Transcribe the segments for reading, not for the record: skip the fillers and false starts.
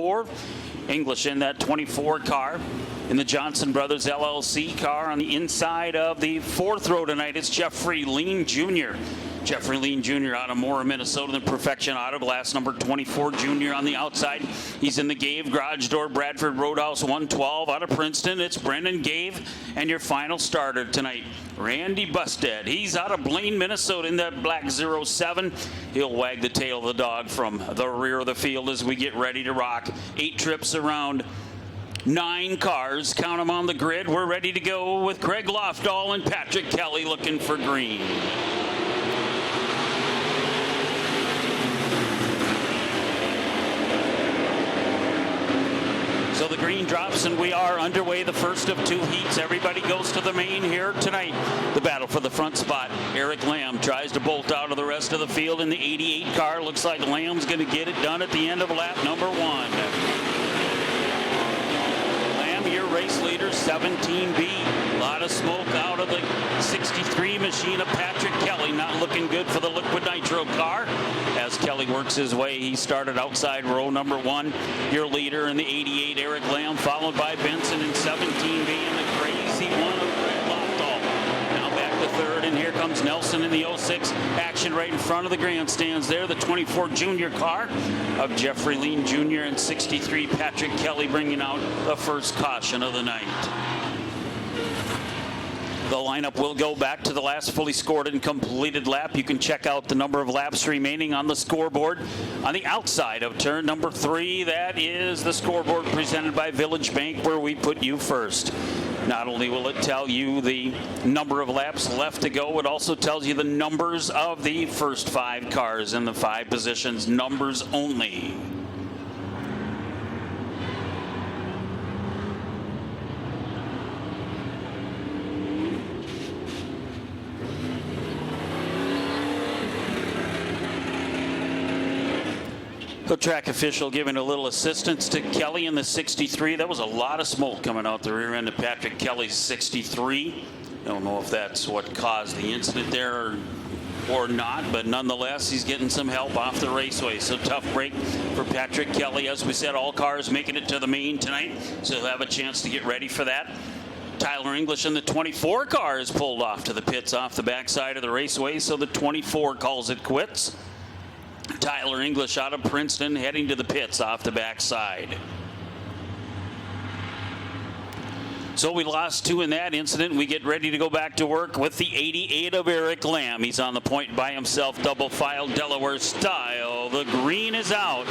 24. English in that 24 car. In the Johnson Brothers LLC car on the inside of the fourth row tonight, it's Jeffrey Lean Jr. Jeffrey Lean Jr. out of Mora, Minnesota, the Perfection Auto Glass, number 24 Jr. on the outside. He's in the Gave Garage Door, Bradford Roadhouse 112 out of Princeton. It's Brendan Gave, and your final starter tonight, Randy Busted. He's out of Blaine, Minnesota in that black 07. He'll wag the tail of the dog from the rear of the field as we get ready to rock. 8 trips around. 9 cars, count them on the grid. We're ready to go with Craig Lofdahl and Patrick Kelly looking for green. So the green drops and we are underway, the first of 2 heats. Everybody goes to the main here tonight. The battle for the front spot. Eric Lamb tries to bolt out of the rest of the field in the 88 car. Looks like Lamb's going to get it done at the end of lap number 1. Your race leader, 17B. A lot of smoke out of the 63 machine of Patrick Kelly. Not looking good for the liquid nitro car. As Kelly works his way, he started outside row number 1. Your leader in the 88, Eric Lamb, followed by Benson in 17B and the crazy one of Craig Lofdahl. Now back to third, and here comes Nelson in the 06. Action right in front of the grandstands there. The 24 junior car of Jeffrey Lean Jr. and 63 Patrick Kelly bringing out the first caution of the night. The lineup will go back to the last fully scored and completed lap. You can check out the number of laps remaining on the scoreboard. On the outside of turn number 3, that is the scoreboard presented by Village Bank, where we put you first. Not only will it tell you the number of laps left to go, it also tells you the numbers of the first 5 cars in the 5 positions, numbers only. The track official giving a little assistance to Kelly in the 63. That was a lot of smoke coming out the rear end of Patrick Kelly's 63. I don't know if that's what caused the incident there or not, but nonetheless, he's getting some help off the raceway. So tough break for Patrick Kelly. As we said, all cars making it to the main tonight, so he'll have a chance to get ready for that. Tyler English in the 24 car is pulled off to the pits off the backside of the raceway, so the 24 calls it quits. Tyler English out of Princeton heading to the pits off the backside. So we lost 2 in that incident. We get ready to go back to work with the 88 of Eric Lamb. He's on the point by himself, double file Delaware style. The green is out.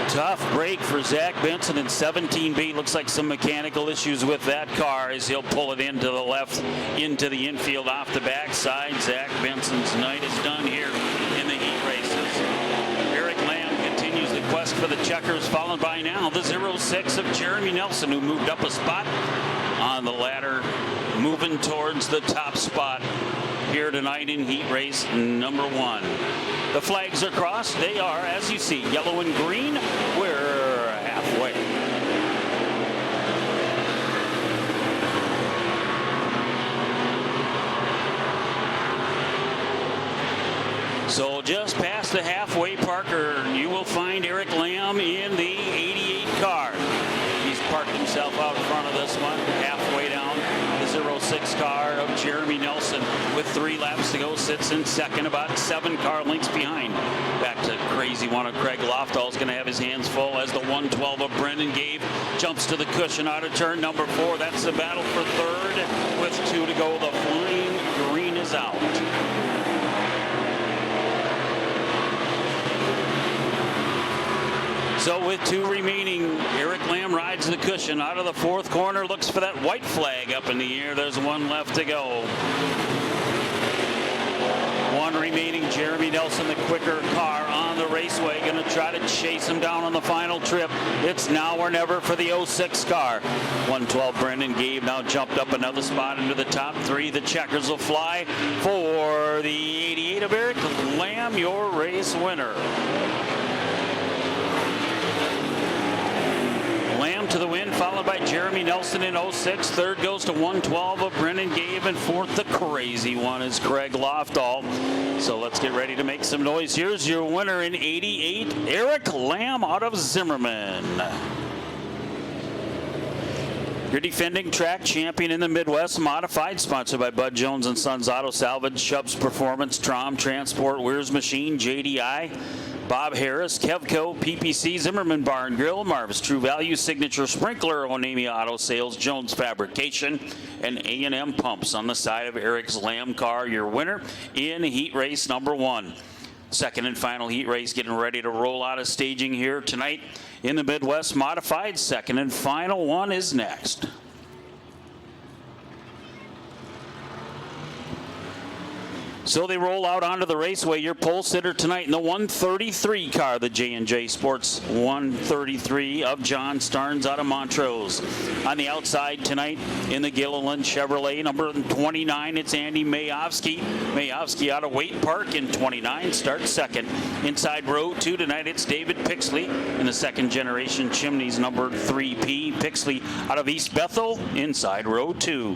Tough break for Zach Benson in 17B. Looks like some mechanical issues with that car as he'll pull it into the left, into the infield off the backside. Zach Benson's night is done here in the heat races. Eric Lamb continues the quest for the checkers, followed by now the 06 of Jeremy Nelson, who moved up a spot on the ladder, moving towards the top spot here tonight in heat race number 1. The flags are crossed. They are, as you see, yellow and green. We're halfway. So just past the halfway marker, you will find Eric Lamb in the 88 car. He's parked himself out in front of this one, halfway down. The 06 car of Jeremy Nelson with 3 laps to go sits in second, about 7 car lengths behind. Back to crazy one of Craig Lofdahl is going to have his hands full as the 112 of Brendan Gave jumps to the cushion out of turn number 4. That's the battle for third with 2 to go. The flying green is out. So with 2 remaining, Eric Lamb rides the cushion out of the 4th corner, looks for that white flag up in the air. There's 1 left to go. 1 remaining, Jeremy Nelson, the quicker car on the raceway, going to try to chase him down on the final trip. It's now or never for the 06 car. 112 Brendan Gabe now jumped up another spot into the top 3. The checkers will fly for the 88 of Eric Lamb, your race winner. Lamb to the win, followed by Jeremy Nelson in 06. Third goes to 112 of Brennan Gabe, and fourth, the crazy one, is Craig Lofdahl. So let's get ready to make some noise. Here's your winner in 88, Eric Lamb out of Zimmerman. Your defending track champion in the Midwest Modified, sponsored by Bud Jones and Sons Auto Salvage, Chubb's Performance, Trom Transport, Weir's Machine, JDI, Bob Harris, Kevco, PPC, Zimmerman Bar and Grill, Marvis True Value, Signature Sprinkler, Onamia Auto Sales, Jones Fabrication, and A&M Pumps on the side of Eric's Lamb car. Your winner in heat race number 1. Second and final heat race getting ready to roll out of staging here tonight in the Midwest Modified. Second and final one is next. So they roll out onto the raceway. Your pole sitter tonight in the 133 car, the J&J Sports 133 of John Starnes out of Montrose. On the outside tonight in the Gilliland Chevrolet, number 29, it's Andy Mayovsky. Mayovsky out of Waite Park in 29, starts second. Inside row 2 tonight, it's David Pixley in the second generation Chimneys number 3P. Pixley out of East Bethel, inside row 2.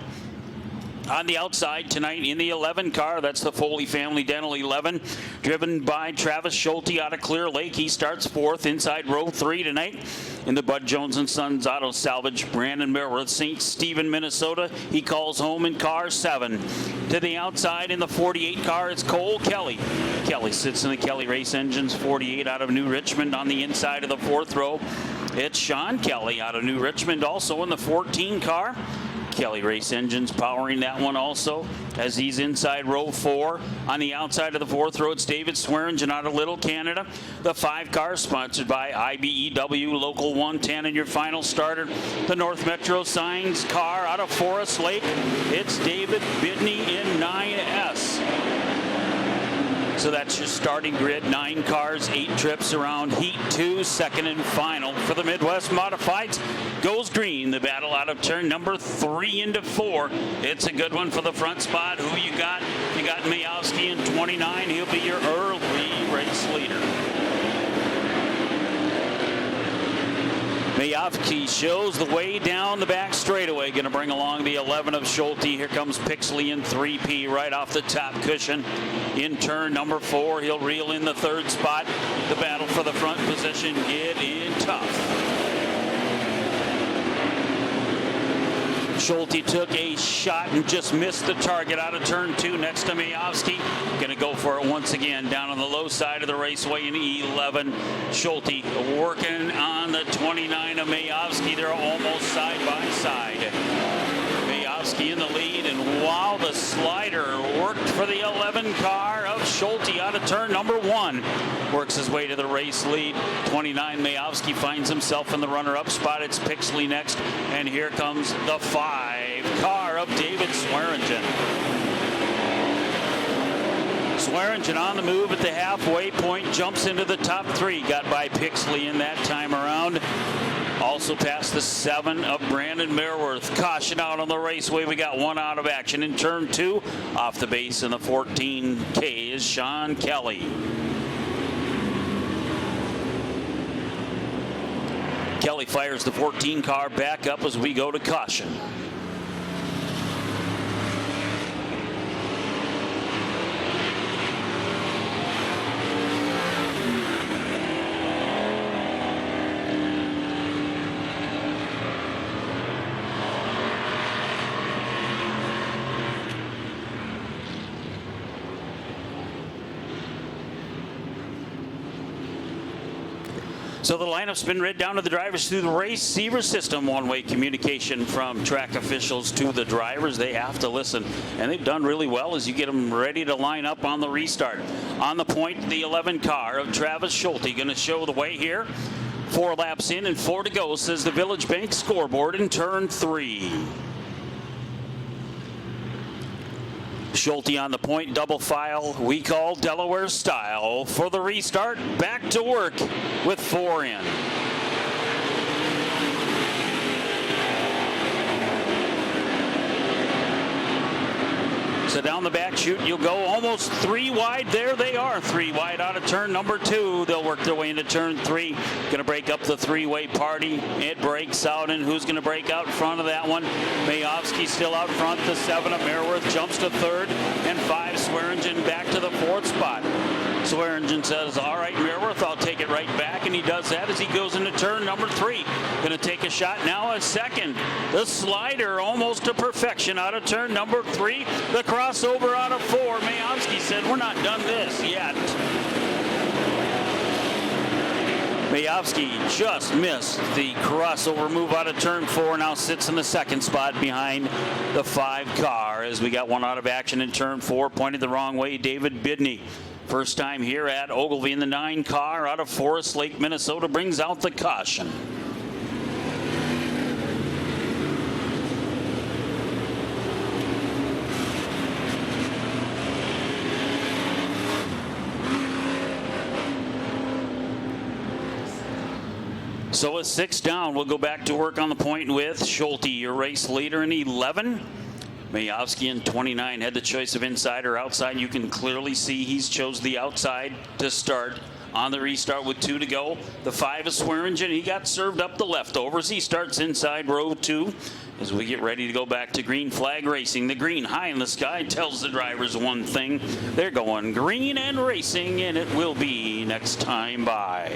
On the outside tonight in the 11 car, that's the Foley Family Dental 11, driven by Travis Schulte out of Clear Lake. He starts fourth, inside row 3 tonight. In the Bud Jones and Sons Auto Salvage, Brandon Miller, St. Stephen, Minnesota. He calls home in car 7. To the outside in the 48 car, it's Cole Kelly. Kelly sits in the Kelly Race Engines 48 out of New Richmond. On the inside of the 4th row, it's Sean Kelly out of New Richmond, also in the 14 car. Kelly Race Engines powering that one also as he's inside row 4. On the outside of the 4th row, it's David Swearingen out of Little Canada. The 5 car sponsored by IBEW Local 110. And your final starter, the North Metro Signs car out of Forest Lake. It's David Bidney in 9S. So that's your starting grid. 9 cars, 8 trips around heat 2, second and final for the Midwest Modifieds. Goes green, the battle out of turn number 3 into 4. It's a good one for the front spot. Who you got? You got Mayowski in 29. He'll be your early race leader. Mayovsky shows the way down the back straightaway. Going to bring along the 11 of Schulte. Here comes Pixley in 3P right off the top cushion. In turn number 4, he'll reel in the 3rd spot. The battle for the front position getting tough. Schulte took a shot and just missed the target out of turn 2 next to Mayovsky. Going to go for it once again down on the low side of the raceway in 11. Schulte working on the 29 of Mayovsky. They're almost side by side. Mayovsky in the lead, and wow, the slider worked for the 11 car of Schulte out of turn number 1. Works his way to the race lead. 29 Mayovsky finds himself in the runner-up spot. It's Pixley next, and here comes the 5 car of David Swearingen. Swearingen on the move at the halfway point, jumps into the top 3. Got by Pixley in that time around. Also past the 7 of Brandon Mereworth. Caution out on the raceway. We got 1 out of action in turn 2. Off the base in the 14K is Sean Kelly. Kelly fires the 14 car back up as we go to caution. So the lineup's been read down to the drivers through the receiver system. One-way communication from track officials to the drivers. They have to listen, and they've done really well as you get them ready to line up on the restart. On the point, the 11 car of Travis Schulte going to show the way here. 4 laps in and 4 to go, says the Village Bank scoreboard in turn 3. Schulte on the point, double file, we call Delaware style. For the restart, back to work with 4 in. So down the back chute, you'll go almost 3 wide. There they are, 3 wide out of turn number 2. They'll work their way into turn 3. Going to break up the 3-way party. It breaks out, and who's going to break out in front of that one? Mayovsky still out front. The 7 of Merworth jumps to 3rd, and 5 Swearingen back to the 4th spot. Swearingen says, all right, Merworth, I'll take it right back, and he does that as he goes into turn number 3. Going to take a shot now at 2nd. The slider almost to perfection out of turn number 3. The crossover out of 4. Mayovsky said, we're not done this yet. Mayovsky just missed the crossover move out of turn 4. Now sits in the 2nd spot behind the 5 car as we got one out of action in turn 4. Pointed the wrong way, David Bidney. First time here at Ogilvie in the 9 car out of Forest Lake, Minnesota, brings out the caution. So with 6 down, we'll go back to work on the point with Schulte, your race leader in 11. Mayovsky in 29 had the choice of inside or outside. You can clearly see he's chose the outside to start on the restart with 2 to go. The 5 is Swearingen. He got served up the leftovers. He starts inside row 2 as we get ready to go back to green flag racing. The green high in the sky tells the drivers one thing. They're going green and racing, and it will be next time by.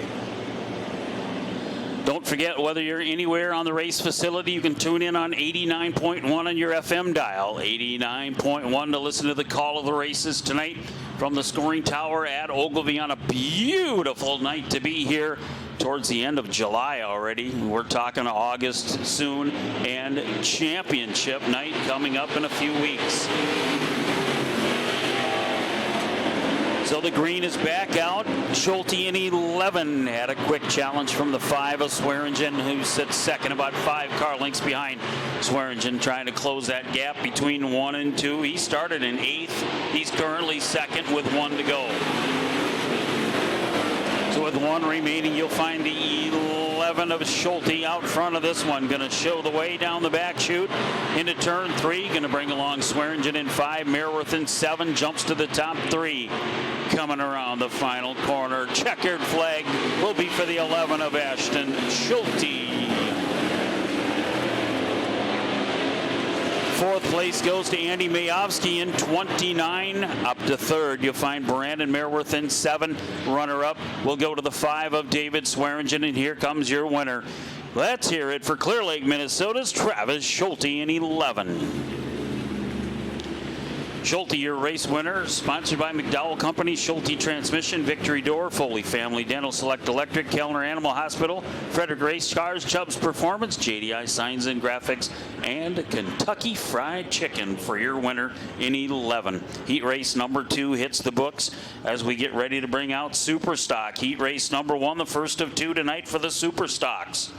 Don't forget, whether you're anywhere on the race facility, you can tune in on 89.1 on your FM dial. 89.1 to listen to the call of the races tonight from the scoring tower at Ogilvie on a beautiful night to be here towards the end of July already. We're talking August soon, and championship night coming up in a few weeks. So the green is back out. Schulte in 11 had a quick challenge from the 5 of Swearingen, who sits 2nd, about 5 car lengths behind. Swearingen trying to close that gap between 1 and 2. He started in 8th. He's currently 2nd with 1 to go. So with 1 remaining, you'll find the 11 of Schulte out front of this one. Going to show the way down the back chute into turn 3. Going to bring along Swearingen in 5. Merworth in 7. Jumps to the top 3. Coming around the final corner. Checkered flag will be for the 11 of Ashton Schulte. 4th place goes to Andy Mayovsky in 29. Up to 3rd, you'll find Brandon Merworth in 7. Runner-up will go to the 5 of David Swearingen, and here comes your winner. Let's hear it for Clear Lake, Minnesota's Travis Schulte in 11. Schulte, your race winner, sponsored by McDowell Company, Schulte Transmission, Victory Door, Foley Family Dental, Select Electric, Kellner Animal Hospital, Frederick Race Cars, Chubb's Performance, JDI Signs and Graphics, and Kentucky Fried Chicken for your winner in 11. Heat race number 2 hits the books as we get ready to bring out Super Stock. Heat race number 1, the first of 2 tonight for the Super Stocks.